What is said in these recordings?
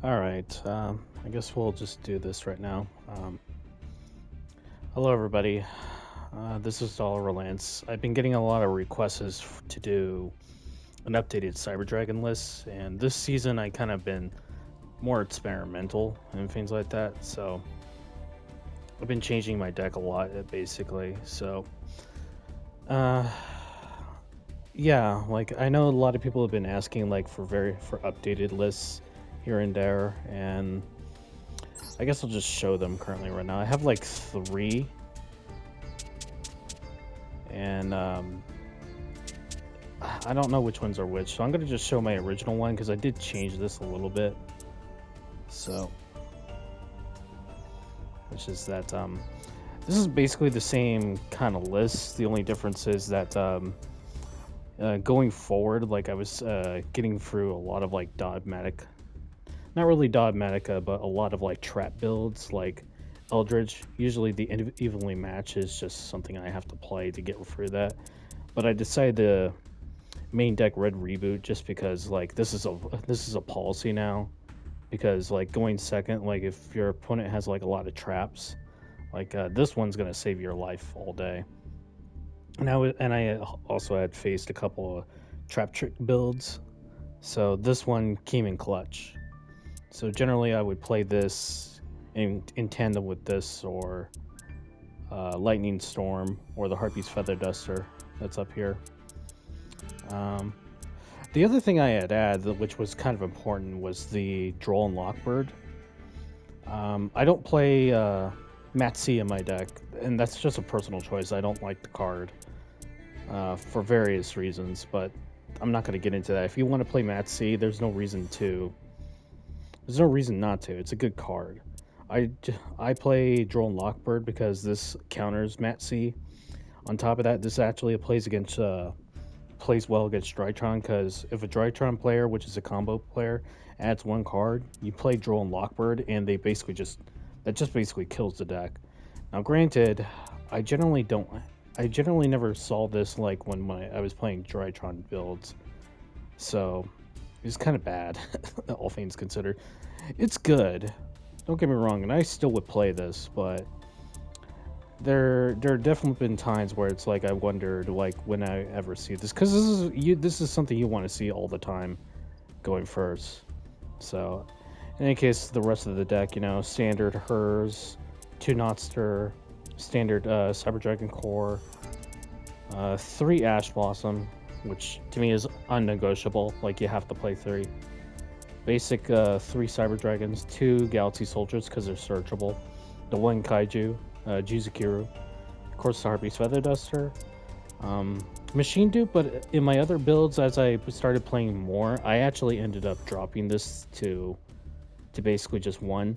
All right. I guess we'll just do this right now. Hello, everybody. This is Dollar Lance. I've been getting a lot of requests to do an updated Cyber Dragon list, and this season I kind of been more experimental and things like that. So I've been changing my deck a lot, basically. So, uh, yeah, like I know a lot of people have been asking like for updated lists here and there, and I guess I'll just show them currently right now. I have like three, and I don't know which ones are which, so I'm gonna just show my original one because I did change this a little bit. So, which is that this is basically the same kind of list. The only difference is that going forward, like I was getting through a lot of like dogmatic, not really dogmatic, but a lot of like trap builds, like Eldritch. Usually the evenly match is just something I have to play to get through that. But I decided to main deck red reboot just because like this is a policy now. Because like going second, like if your opponent has like a lot of traps, like this one's gonna save your life all day. And I also had faced a couple of trap trick builds, so this one came in clutch. So generally, I would play this in tandem with this or Lightning Storm or the Harpy's Feather Duster that's up here. Um, the other thing I had added, which was kind of important, was the Droll and Lockbird. I don't play Mat C in my deck, and that's just a personal choice. I don't like the card for various reasons, but I'm not going to get into that. If you want to play Mat C, there's no reason to. There's no reason not to. It's a good card. I play Droll and Lockbird because this counters Mat C. On top of that, this actually plays well against Drytron, because if a Drytron player, which is a combo player, adds one card, you play Droll and Lockbird, and they basically just kills the deck. Now, granted, I generally don't. I generally never saw this like when I was playing Drytron builds, so it's kind of bad, all things considered. It's good. Don't get me wrong, and I still would play this, but there definitely been times where it's like I wondered like when I ever see this, because this is something you want to see all the time going first. So in any case, the rest of the deck, standard Hers, 2 Notster, standard Cyber Dragon Core, 3 Ash Blossom, which to me is unnegotiable. Like, you have to play 3. Basic 3 Cyber Dragons, 2 Galaxy Soldiers because they're searchable, the 1 Kaiju, Jizukiru, of course the Harpy's Feather Duster, Machine Dupe. But in my other builds, as I started playing more, I actually ended up dropping this to basically just 1,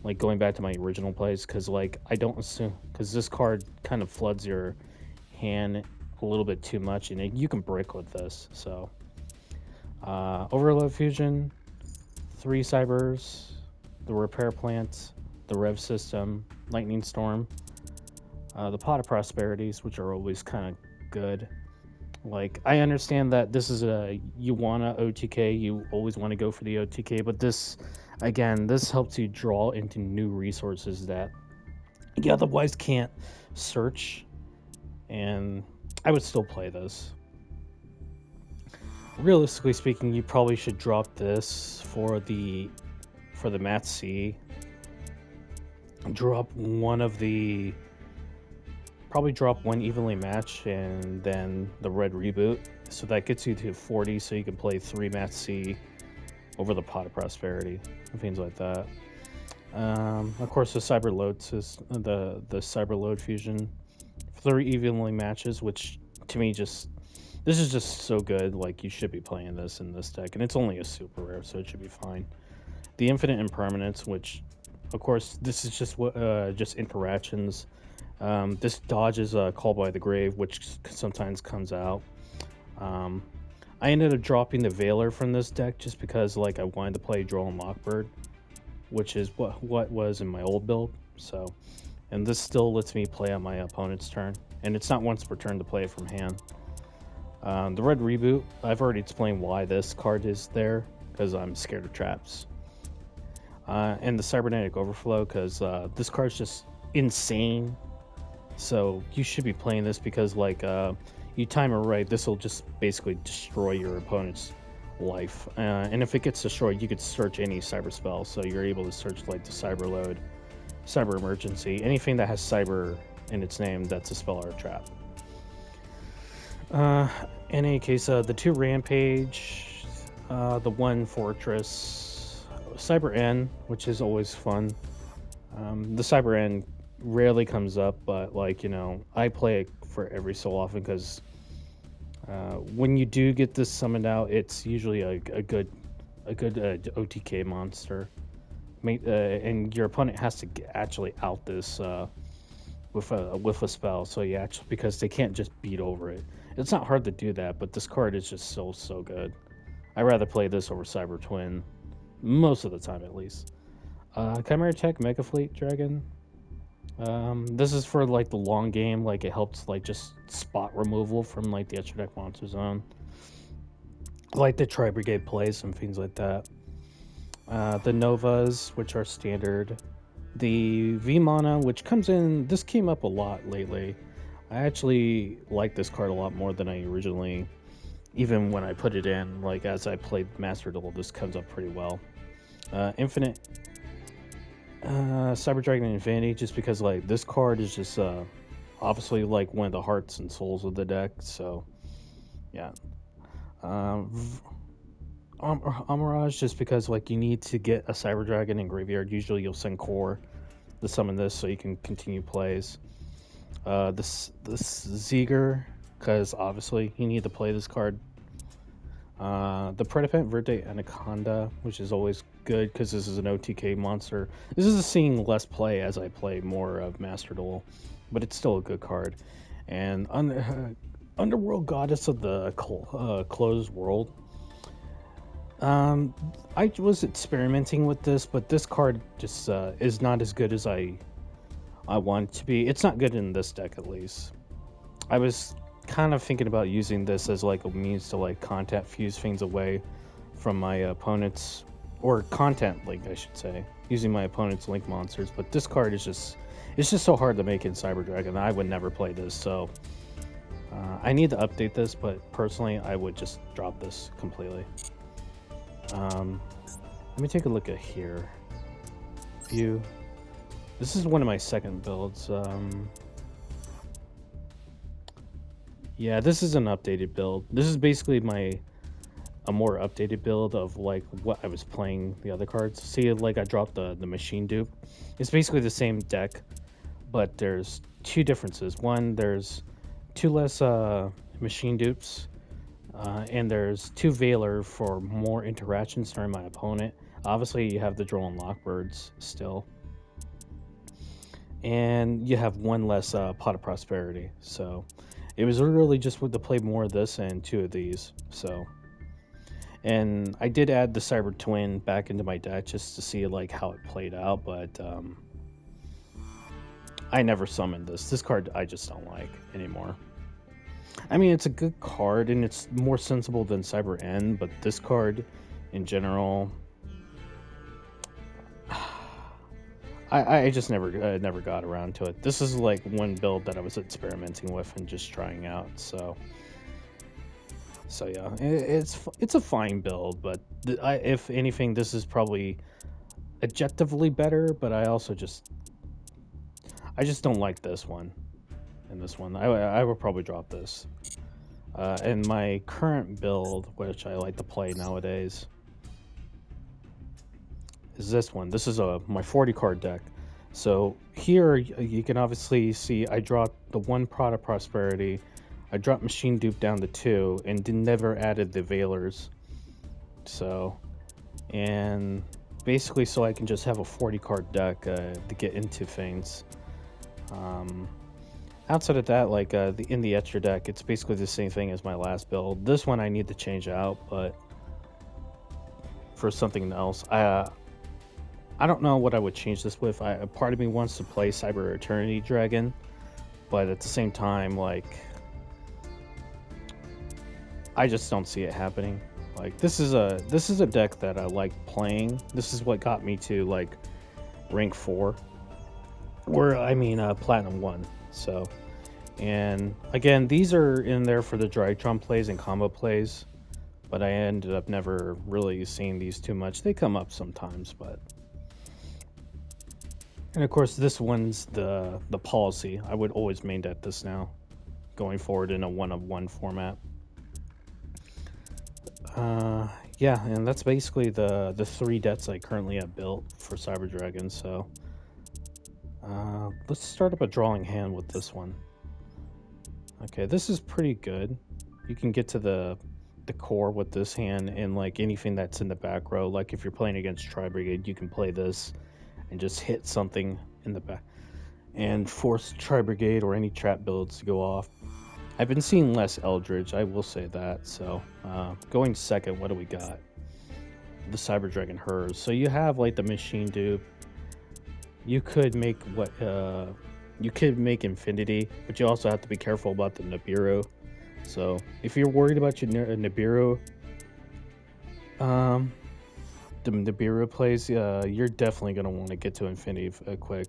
like going back to my original plays, because like I don't assume, because this card kind of floods your hand a little bit too much, and you can brick with this. So Overload Fusion, 3 Cybers, the Repair Plant, the Rev System, Lightning Storm, the Pot of Prosperities, which are always kind of good. Like, I understand that this is you want a OTK, you always want to go for the OTK, but this helps you draw into new resources that you otherwise can't search, and I would still play this. Realistically speaking, you probably should drop this for the Mat C. Drop one evenly match, and then the red reboot, so that gets you to 40, so you can play 3 Mat C over the Pot of Prosperity and things like that. Of course, the Cyber Load the Cyber Load Fusion, 3 evenly matches, which to me this is just so good. Like, you should be playing this in this deck, and it's only a super rare, so it should be fine. The Infinite Impermanence, which, of course, this is just interactions. This dodges Call by the Grave, which sometimes comes out. I ended up dropping the Veiler from this deck just because like I wanted to play Droll and Lockbird, which is what was in my old build. So, and this still lets me play on my opponent's turn, and it's not once per turn to play it from hand. The red reboot, I've already explained why this card is there, because I'm scared of traps. and the Cybernetic Overflow, because this card's just insane. So you should be playing this because, like, you time it right, this will just basically destroy your opponent's life. And if it gets destroyed, you could search any cyber spell. So you're able to search like the Cyber Load, Cyber Emergency, anything that has cyber in its name that's a spell or a trap. In any case, the 2 Rampage, the 1 Fortress, Cyber N, which is always fun. The Cyber N rarely comes up, but like, you know, I play it for every so often because when you do get this summoned out, it's usually a good OTK monster. And your opponent has to actually out this with a spell, so you actually, because they can't just beat over it. It's not hard to do that, but this card is just so good. I'd rather play this over Cyber Twin, most of the time at least. Chimera Tech Mega Fleet Dragon. This is for like the long game, like it helps like just spot removal from like the extra deck monster zone, like the Tri Brigade plays and things like that. The Novas, which are standard. The V Mana, which comes in, this came up a lot lately. I actually like this card a lot more than I originally, even when I put it in, like as I played Master Duel, this comes up pretty well. Infinite Cyber Dragon Infinity, just because like this card is just obviously like one of the hearts and souls of the deck, so yeah. Amirage, just because like you need to get a Cyber Dragon in graveyard. Usually you'll send core to summon this so you can continue plays. This Zeger, because obviously you need to play this card. The Predapent Verde Anaconda, which is always good because this is an OTK monster. This is seeing less play as I play more of Master Duel, but it's still a good card. And Underworld Goddess of the Closed World. I was experimenting with this, but this card just is not as good as I want it to be. It's not good in this deck, at least. I was kind of thinking about using this as like a means to like content fuse things away from my opponent's, or content link, I should say, using my opponent's link monsters. But this card is just, it's just so hard to make in Cyber Dragon. I would never play this, so I need to update this. But personally, I would just drop this completely. Let me take a look at here. View. This is one of my second builds. Yeah, this is an updated build. This is basically a more updated build of like what I was playing the other cards. See, like I dropped the machine dupe. It's basically the same deck, but there's 2 differences. One, there's 2 less machine dupes. And there's 2 Veiler for more interactions during my opponent. Obviously, you have the Droll and Lockbirds still. And you have 1 less Pot of Prosperity. So it was really just to play more of this and 2 of these. So, and I did add the Cyber Twin back into my deck just to see like how it played out, but I never summoned this. This card I just don't like anymore. I mean, it's a good card, and it's more sensible than Cyber N, but this card, in general, I just never got around to it. This is like one build that I was experimenting with and just trying out, so yeah, it's a fine build, but if anything, this is probably objectively better, but I just don't like this one. In this one, I would probably drop this. And my current build, which I like to play nowadays, is this one. This is my 40 card deck. So here you can obviously see I dropped the 1 Pot of Prosperity. I dropped Machine Dupe down to 2 and never added the Veilers. So, and basically so I can just have a 40 card deck to get into things. Outside of that, like in the extra deck, it's basically the same thing as my last build. This one I need to change out, but for something else, I don't know what I would change this with. Part of me wants to play Cyber Eternity Dragon, but at the same time, like, I just don't see it happening. Like this is a deck that I like playing. This is what got me to like rank 4, or I mean platinum 1. So, and again, these are in there for the Drytron plays and combo plays, but I ended up never really seeing these too much. They come up sometimes, but. And of course, this one's the policy. I would always main deck this now, going forward in a 1-of-1 format. Yeah, and that's basically the 3 decks I currently have built for Cyber Dragon. So let's start up a drawing hand with this one. Okay, this is pretty good. You can get to the core with this hand, and like anything that's in the back row. Like if you're playing against Tri Brigade, you can play this and just hit something in the back and force Tri Brigade or any trap builds to go off. I've been seeing less Eldritch, I will say that. So going second, what do we got? The Cyber Dragon Hers. So you have like the machine dupe. You could make you could make Infinity, but you also have to be careful about the Nibiru. So if you're worried about your Nibiru, the Nibiru plays, you're definitely going to want to get to Infinity quick.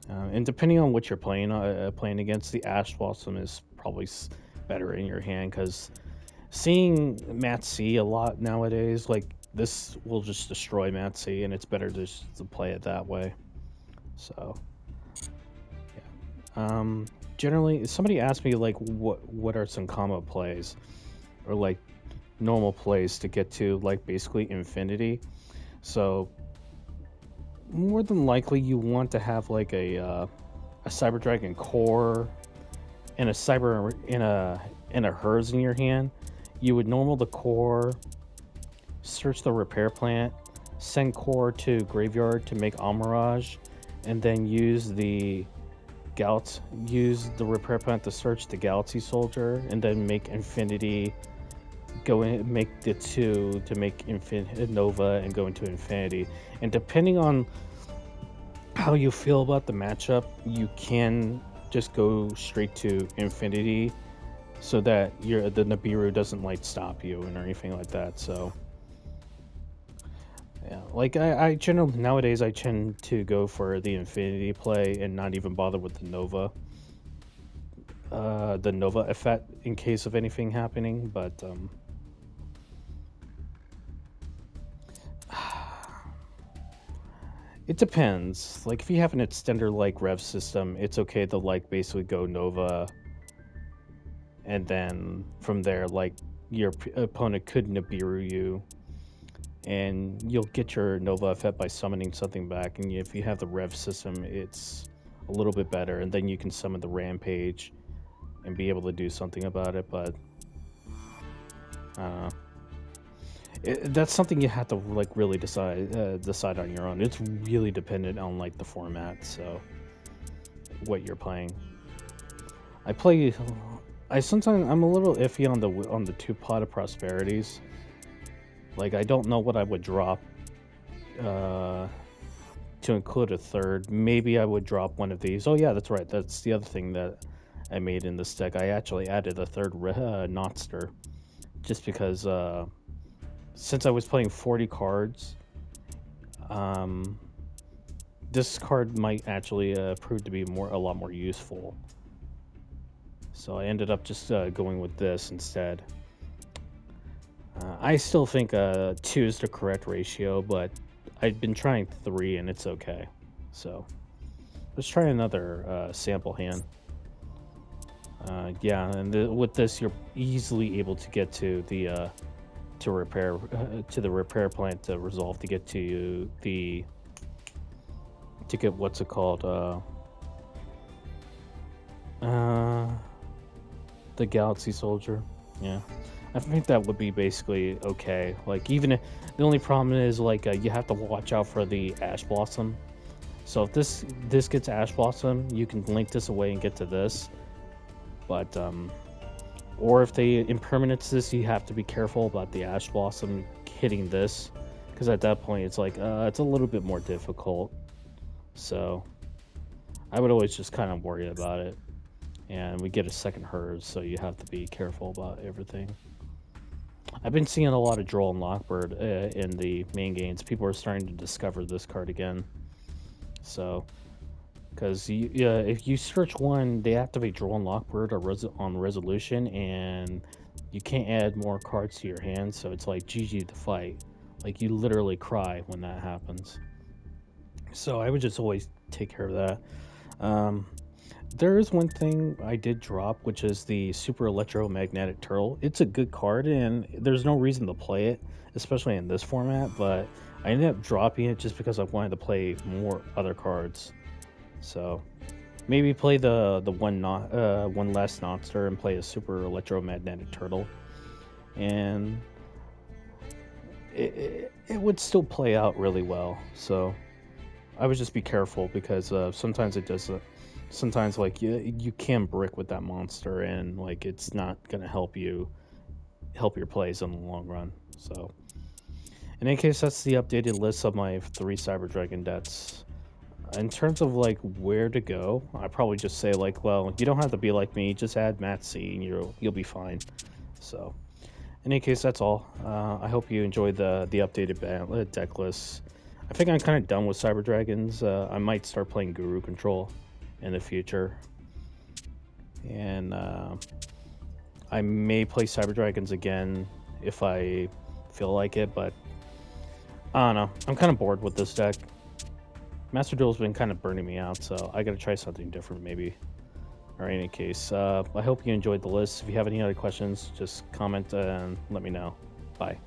And depending on what you're playing against, the Ash Blossom is probably better in your hand, because seeing Mat C a lot nowadays, like this will just destroy Mat C, and it's better just to play it that way. So, yeah. Generally, somebody asked me like, what are some combo plays, or like normal plays to get to like basically Infinity. So more than likely you want to have like a Cyber Dragon core and a cyber in a Hers in your hand. You would normal the core, search the repair plant, send core to graveyard to make Amirage, and then use the repair plant to search the Galaxy Soldier, and then make Infinity, go in, make the 2 to make Nova and go into Infinity. And depending on how you feel about the matchup, you can just go straight to Infinity, so that the Nibiru doesn't like stop you and or anything like that. So yeah, like I generally nowadays I tend to go for the Infinity play and not even bother with the Nova effect in case of anything happening. But it depends. Like if you have an extender like Rev system, it's okay to like basically go Nova, and then from there like your opponent could Nibiru you, and you'll get your Nova effect by summoning something back. And if you have the Rev system, it's a little bit better, and then you can summon the Rampage and be able to do something about it. But that's something you have to like really decide on your own. It's really dependent on like the format, so what you're playing. Sometimes I'm a little iffy on the 2 Pot of Prosperities. Like I don't know what I would drop to include a 3rd. Maybe I would drop one of these. Oh yeah, that's right. That's the other thing that I made in this deck. I actually added a 3rd Notster, just because since I was playing 40 cards, this card might actually prove to be a lot more useful. So I ended up just going with this instead. I still think 2 is the correct ratio, but I've been trying 3 and it's okay. So let's try another sample hand. Yeah, and with this, you're easily able to get to the repair plant to resolve to get to what's it called? The Galaxy Soldier. Yeah, I think that would be basically okay. Like the only problem is like you have to watch out for the Ash Blossom. So if this gets Ash Blossom, you can link this away and get to this. But or if they impermanence this, you have to be careful about the Ash Blossom hitting this, because at that point it's like it's a little bit more difficult. So I would always just kind of worry about it. And we get a second Hers, so you have to be careful about everything. I've been seeing a lot of Droll and Lockbird in the main games. People are starting to discover this card again. So, because if you search one, they activate Droll and Lockbird on resolution, and you can't add more cards to your hand. So it's like GG the fight. Like you literally cry when that happens. So I would just always take care of that. Um, there is one thing I did drop, which is the Super Electromagnetic Turtle. It's a good card, and there's no reason to play it, especially in this format, but I ended up dropping it just because I wanted to play more other cards. So maybe play the one last Notster and play a Super Electromagnetic Turtle, and it would still play out really well. So I would just be careful because sometimes it does. Sometimes like you can brick with that monster, and like it's not gonna help your plays in the long run. So in any case, that's the updated list of my 3 Cyber Dragon decks. In terms of like where to go, I probably just say like, well, you don't have to be like me. Just add Mat C, and you'll be fine. So in any case, that's all. I hope you enjoyed the updated deck list. I think I'm kind of done with Cyber Dragons. I might start playing Guru Control in the future, and I may play Cyber Dragons again if I feel like it, but I don't know. I'm kind of bored with this deck. Master Duel's been kind of burning me out, so I gotta try something different maybe. Or in any case, I hope you enjoyed the list. If you have any other questions, just comment and let me know. Bye.